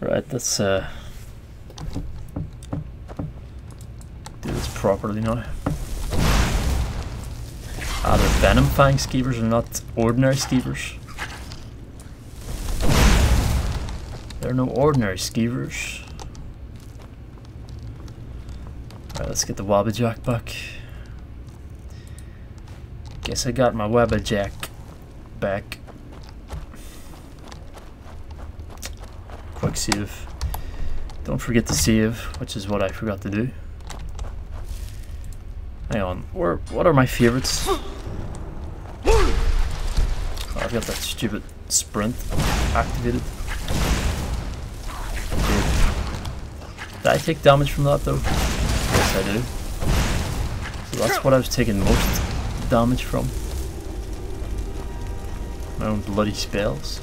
Right, let's do this properly now. Ah, they're venom fang skeevers, are not ordinary skeevers. They're no ordinary skeevers. Alright, let's get the Wabbajack back. Guess I got my Wabbajack back. Quick save. Don't forget to save, which is what I forgot to do. Hang on, what are my favorites? Oh, I've got that stupid sprint activated. Did I take damage from that though? Yes, I do. So that's what I was taking most damage from. My own bloody spells.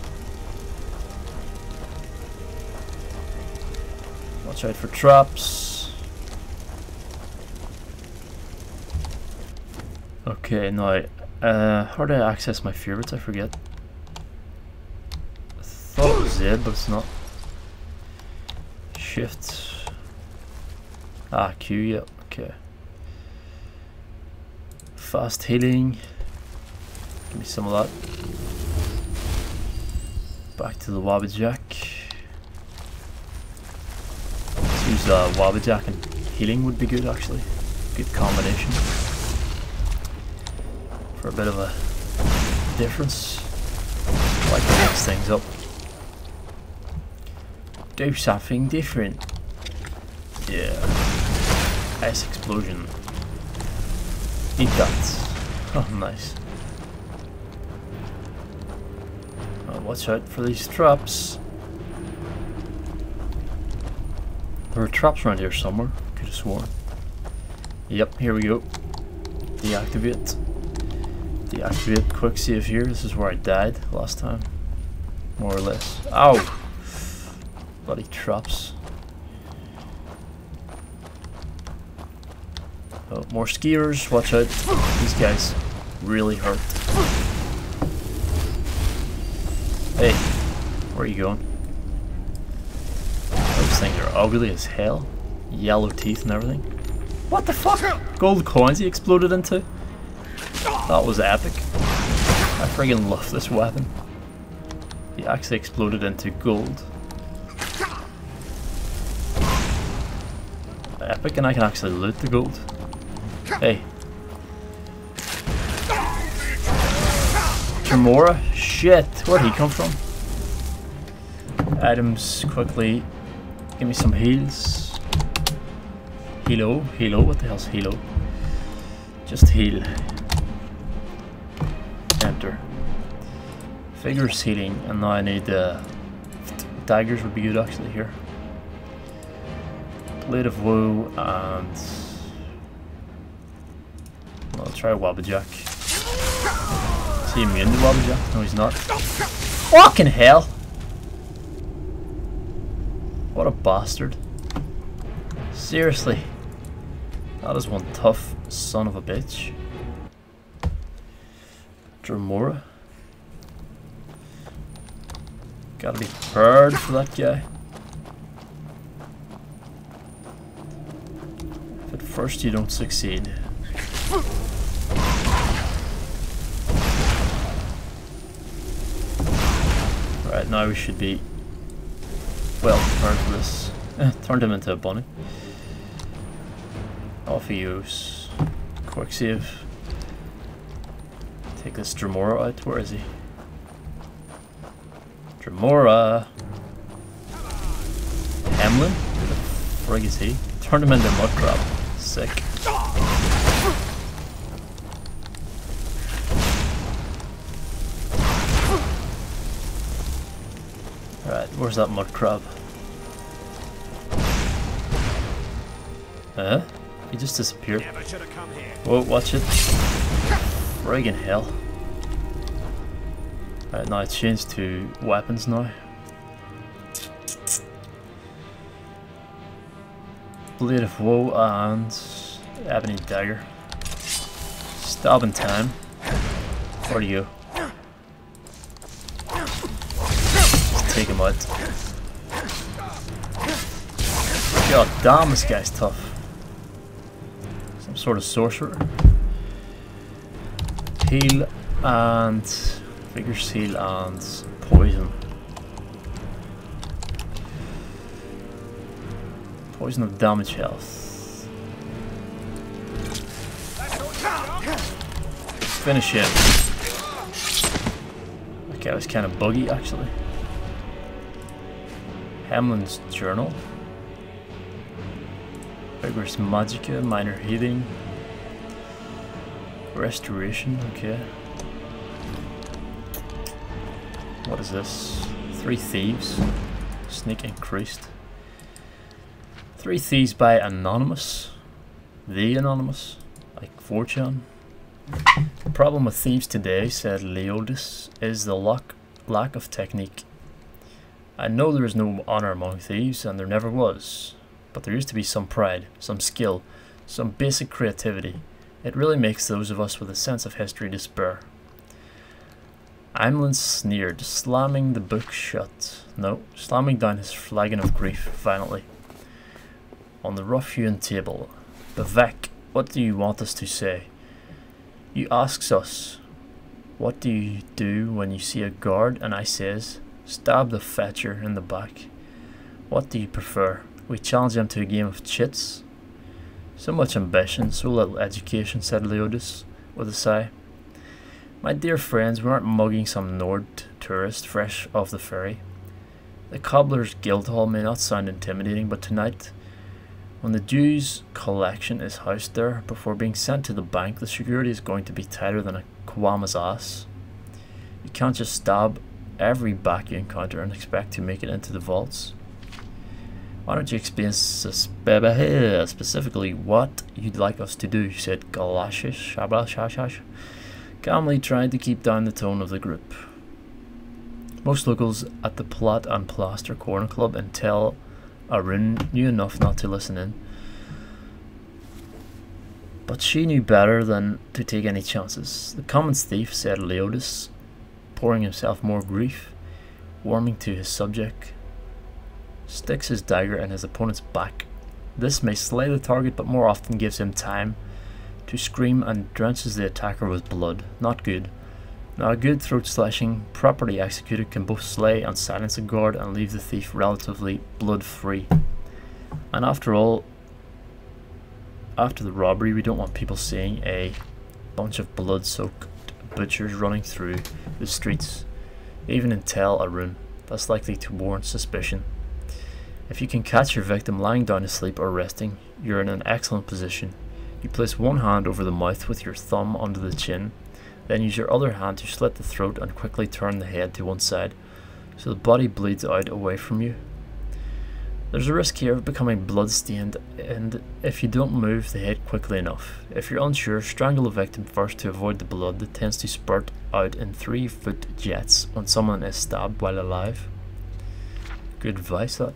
Watch out for traps. Okay, now, how do I access my favorites? I forget. I thought it was Z, but it's not. Shift. Ah, Q, yeah, okay. Fast healing. Give me some of that. Back to the Wabbajack. Let's use Wabbajack and healing would be good actually. Good combination. For a bit of a difference. I like to mix things up. Do something different. Yeah. Ice explosion. Eat that. Oh, nice. Watch out for these traps. There are traps around here somewhere. Could have sworn. Yep, here we go. Deactivate. Deactivate. Quick save here. This is where I died last time. More or less. Ow! Bloody traps. Oh, more skiers. Watch out. These guys really hurt. Hey, where are you going? Those things are ugly as hell. Yellow teeth and everything. What the fuck? Gold coins he exploded into? That was epic. I friggin' love this weapon. He actually exploded into gold. Epic, and I can actually loot the gold. Hey. Tremora? Shit, where'd he come from? Items, quickly. Give me some heals. Healo? Healo? What the hell's healo? Just heal. Enter. Figures healing, and now I need daggers would be good actually here. Blade of Woe and I'll try Wabbajack. Is he immune to Wabbajack? No, he's not. Fucking hell! What a bastard. Seriously. That is one tough son of a bitch. Dremora. Gotta be prepared for that guy. If at first you don't succeed. Right, now we should be well prepared for this. Turned him into a bunny. Off he goes. Quick save. Take this Dremora out. Where is he? Dremora! Hemlin? Who the frig is he? Turned him into a mud crab. Sick. Alright, where's that mud crab? Huh? He just disappeared. Whoa, watch it. Friggin' hell. Alright, now it's changed to weapons now. Blade of Woe and Ebony Dagger. Stabbing time. Where do you go? Let's take him out. God damn, this guy's tough. Some sort of sorcerer. Heal and vigorous heal and poison. Poison of damage health. Finish him. That guy was kind of buggy actually. Hamlin's journal. Vigorous magicka, minor healing. Restoration, okay. What is this? Three Thieves. Sneak increased. Three Thieves by Anonymous. The Anonymous. Like 4chan. The problem with thieves today, said Leodis, is the lack of technique. I know there is no honour among thieves, and there never was. But there used to be some pride, some skill, some basic creativity. It really makes those of us with a sense of history despair. Aemlyn sneered, slamming the book shut. No, slamming down his flagon of grief violently. On the rough-hewn table. Bavek, what do you want us to say? You asks us, what do you do when you see a guard? And I says, stab the fetcher in the back. What do you prefer? We challenge him to a game of chits? So much ambition, so little education, said Leodis with a sigh. My dear friends, we aren't mugging some Nord tourist fresh off the ferry. The Cobbler's Guild Hall may not sound intimidating, but tonight, when the Jew's collection is housed there, before being sent to the bank, the security is going to be tighter than a Kwama's ass. You can't just stab every back you encounter and expect to make it into the vaults. Why don't you explain specifically what you'd like us to do, said Galashish, calmly trying to keep down the tone of the group. Most locals at the Plot and Plaster Corner Club in Tel Arun knew enough not to listen in. But she knew better than to take any chances. The common thief, said Leodis, pouring himself more grief, warming to his subject, sticks his dagger in his opponent's back. This may slay the target, but more often gives him time to scream and drenches the attacker with blood. Not good. Now a good throat slashing, properly executed, can both slay and silence a guard and leave the thief relatively blood free. And after all, after the robbery, we don't want people seeing a bunch of blood-soaked butchers running through the streets, even in Tel Arun. That's likely to warrant suspicion. If you can catch your victim lying down asleep or resting, you're in an excellent position. You place one hand over the mouth with your thumb under the chin, then use your other hand to slit the throat and quickly turn the head to one side, so the body bleeds out away from you. There's a risk here of becoming blood-stained, and if you don't move the head quickly enough. If you're unsure, strangle the victim first to avoid the blood that tends to spurt out in 3-foot jets when someone is stabbed while alive. Good advice, that.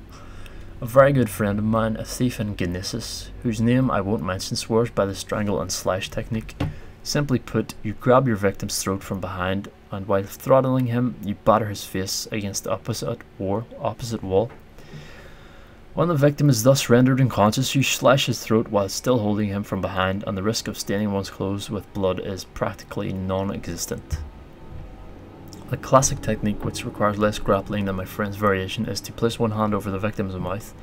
A very good friend of mine, a thief in Genesis, whose name I won't mention, swears by the strangle and slash technique. Simply put, you grab your victim's throat from behind, and while throttling him, you batter his face against the opposite wall. When the victim is thus rendered unconscious, you slash his throat while still holding him from behind, and the risk of staining one's clothes with blood is practically non-existent. The classic technique, which requires less grappling than my friend's variation, is to place one hand over the victim's mouth,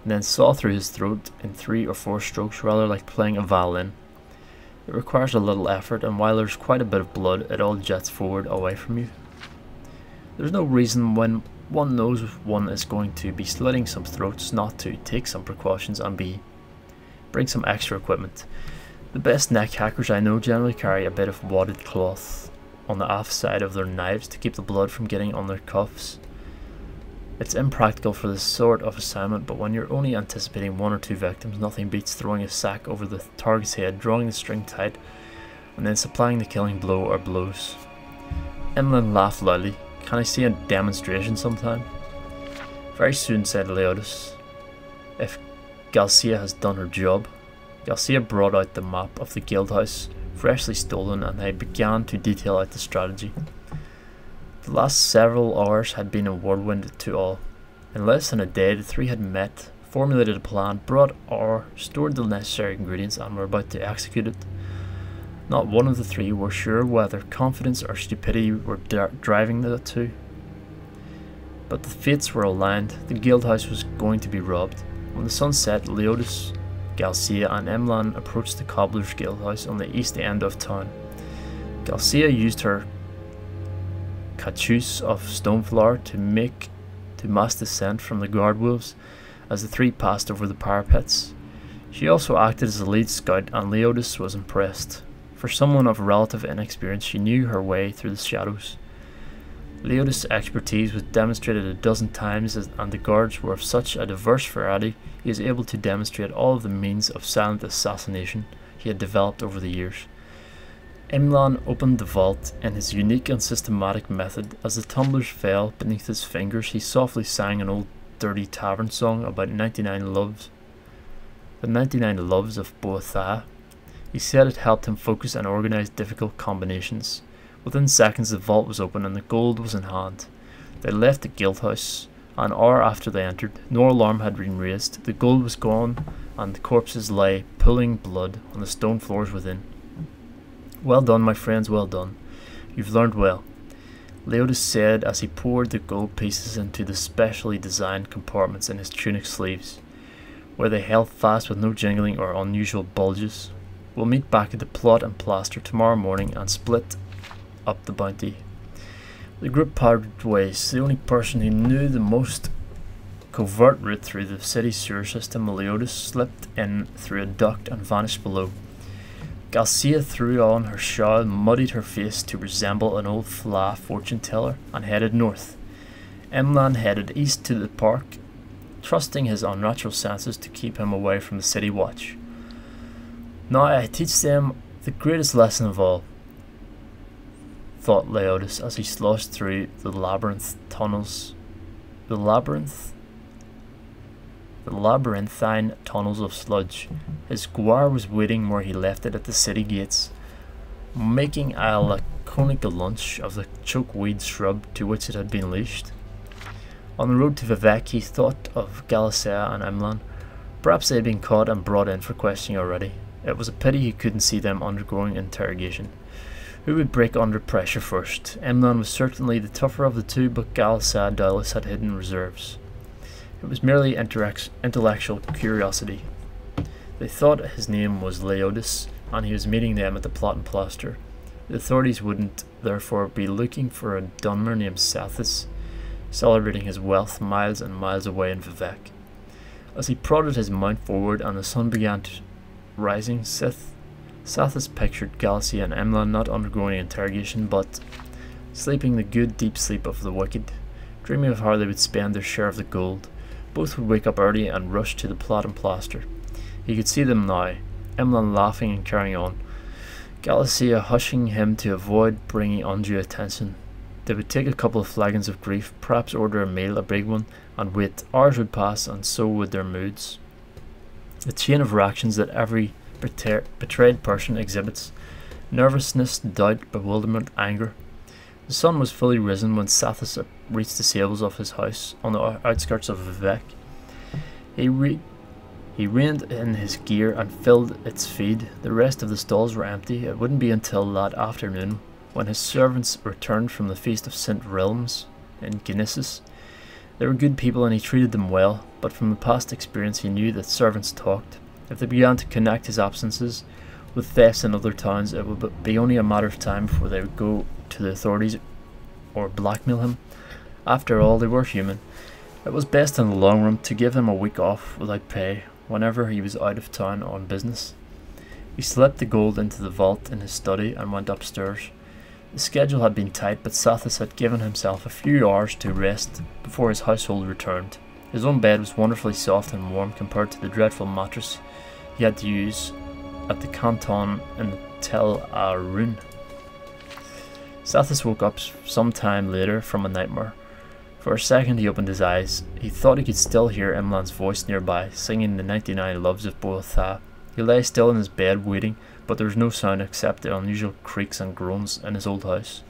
and then saw through his throat in 3 or 4 strokes, rather like playing a violin. It requires a little effort, and while there's quite a bit of blood, it all jets forward away from you. There's no reason when one knows one is going to be slitting some throats not to take some precautions and bring some extra equipment. The best neck hackers I know generally carry a bit of wadded cloth on the aft side of their knives to keep the blood from getting on their cuffs. It's impractical for this sort of assignment, but when you're only anticipating 1 or 2 victims, nothing beats throwing a sack over the target's head, drawing the string tight, and then supplying the killing blow or blows. Emlyn laughed loudly. Can I see a demonstration sometime? Very soon, said Leodis. If Galcia has done her job. Galcia brought out the map of the guild house, freshly stolen, and they began to detail out the strategy. The last several hours had been a whirlwind to all. In less than a day, the 3 had met formulated a plan, brought ore, stored the necessary ingredients, and were about to execute it. Not one of the three were sure whether confidence or stupidity were driving the two. But the fates were aligned. The guildhouse was going to be robbed. When the sun set, Leodis, Galcia, and Emlan approached the cobbler's guildhouse on the east end of town. Galcia used her caboose of stoneflower to mass descent from the guard wolves as the three passed over the parapets. She also acted as the lead scout, and Leodis was impressed. For someone of relative inexperience, she knew her way through the shadows. Leodis' expertise was demonstrated a dozen times, and the guards were of such a diverse variety he was able to demonstrate all of the means of silent assassination he had developed over the years. Emlan opened the vault in his unique and systematic method. As the tumblers fell beneath his fingers, he softly sang an old dirty tavern song about 99 loves. The 99 loves of Boatha. He said it helped him focus and organize difficult combinations. Within seconds the vault was open and the gold was in hand. They left the guildhouse. An hour after they entered, no alarm had been raised. The gold was gone and the corpses lay pooling blood on the stone floors within. Well done, my friends, well done. You've learned well, Leodis said as he poured the gold pieces into the specially designed compartments in his tunic sleeves, where they held fast with no jingling or unusual bulges. We'll meet back at the plot and plaster tomorrow morning and split up the bounty. The group parted ways. The only person who knew the most covert route through the city sewer system, Leodis, slipped in through a duct and vanished below. Galcia threw on her shawl, muddied her face to resemble an old fla fortune teller, and headed north. Emlan headed east to the park, trusting his unnatural senses to keep him away from the city watch. Now I teach them the greatest lesson of all, thought Leodis as he sloshed through the labyrinth tunnels. The labyrinthine tunnels of sludge. His guar was waiting where he left it at the city gates, making a laconic lunch of the chokeweed shrub to which it had been leashed. On the road to Vivek he thought of Galicia and Emlan. Perhaps they had been caught and brought in for questioning already. It was a pity he couldn't see them undergoing interrogation. Who would break under pressure first? Emlan was certainly the tougher of the two, but Galicia doubtless had hidden reserves. It was merely intellectual curiosity. They thought his name was Leodis, and he was meeting them at the plot and plaster. The authorities wouldn't, therefore, be looking for a Dunmer named Sathis, celebrating his wealth miles and miles away in Vivek. As he prodded his mount forward and the sun began rising, Sathis pictured Galicia and Emlan not undergoing interrogation, but sleeping the good deep sleep of the wicked, dreaming of how they would spend their share of the gold. Both would wake up early and rush to the plot and plaster. He could see them now, Emlan laughing and carrying on, Galicia hushing him to avoid bringing undue attention. They would take a couple of flagons of grief, perhaps order a meal, a big one, and wait. Hours would pass, and so would their moods. The chain of reactions that every betrayed person exhibits: nervousness, doubt, bewilderment, anger. The sun was fully risen when Sathis reached the stables of his house on the outskirts of Vivek. He reined in his gear and filled its feed. The rest of the stalls were empty. It wouldn't be until that afternoon, when his servants returned from the feast of St. Realms in Genesis. They were good people and he treated them well, but from the past experience he knew that servants talked. If they began to connect his absences with thefts in other towns, it would be only a matter of time before they would go to the authorities or blackmail him. After all, they were human. It was best in the long run to give him a week off without pay whenever he was out of town on business. He slipped the gold into the vault in his study and went upstairs. The schedule had been tight, but Sathis had given himself a few hours to rest before his household returned. His own bed was wonderfully soft and warm compared to the dreadful mattress he had to use at the canton in the Tel Arun. Sathis woke up some time later from a nightmare. For a second he opened his eyes. He thought he could still hear Emlan's voice nearby, singing the 99 loves of Boatha. He lay still in his bed waiting, but there was no sound except the unusual creaks and groans in his old house.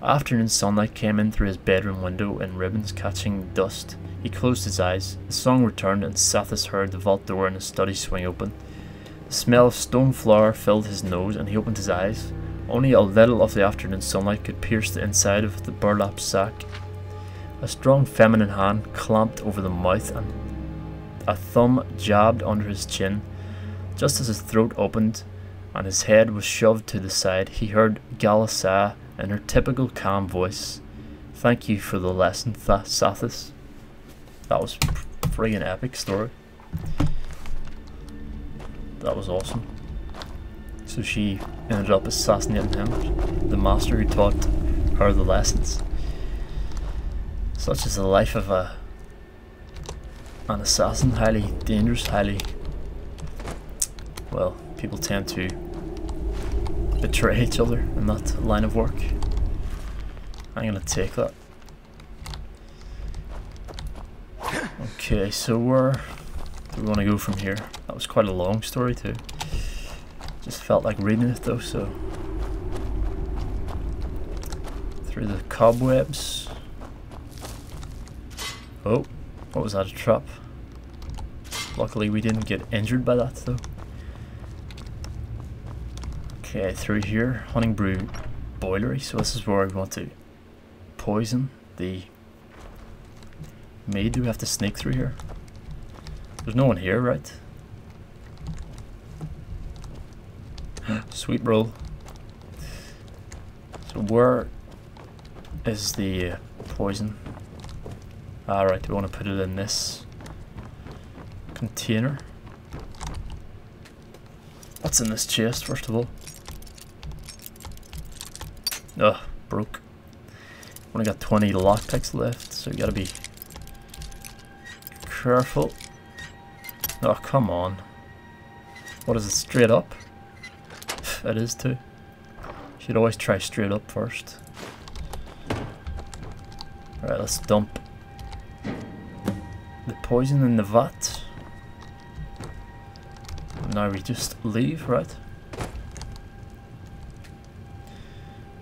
Afternoon sunlight came in through his bedroom window in ribbons catching dust. He closed his eyes. The song returned and Sathis heard the vault door in his study swing open. The smell of stone flour filled his nose and he opened his eyes. Only a little of the afternoon sunlight could pierce the inside of the burlap sack. A strong feminine hand clamped over the mouth and a thumb jabbed under his chin. Just as his throat opened and his head was shoved to the side, he heard Galassa in her typical calm voice. "Thank you for the lesson, Sathis." That was a friggin' epic story. That was awesome. So she ended up assassinating him, the master who taught her the lessons. Such is the life of an assassin. Highly dangerous, highly... well, people tend to betray each other in that line of work. I'm gonna take that. Okay, so where do we want to go from here? That was quite a long story too. Just felt like reading it though, so... through the cobwebs. Oh, what was that, a trap? Luckily we didn't get injured by that though. Okay, through here, Honningbrew Meadery, so this is where we want to poison the mead. Do we have to sneak through here? There's no one here, right? Sweet roll. So where is the poison? Alright, we want to put it in this container. What's in this chest, first of all? Ugh, broke. Only got 20 lockpicks left, so you gotta be careful. Oh, come on. What is it, straight up? It is too. Should always try straight up first. Alright, let's dump the poison in the vat. Now we just leave, right?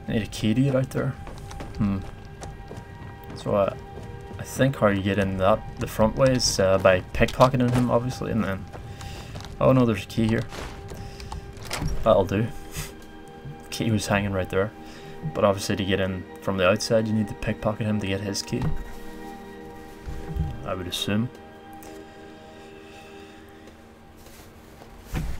Need a key to get out there. So I think how you get in that the front way is by pickpocketing him, obviously, and then... oh no, there's a key here. That'll do. Key was hanging right there. But obviously to get in from the outside you need to pickpocket him to get his key, I would assume.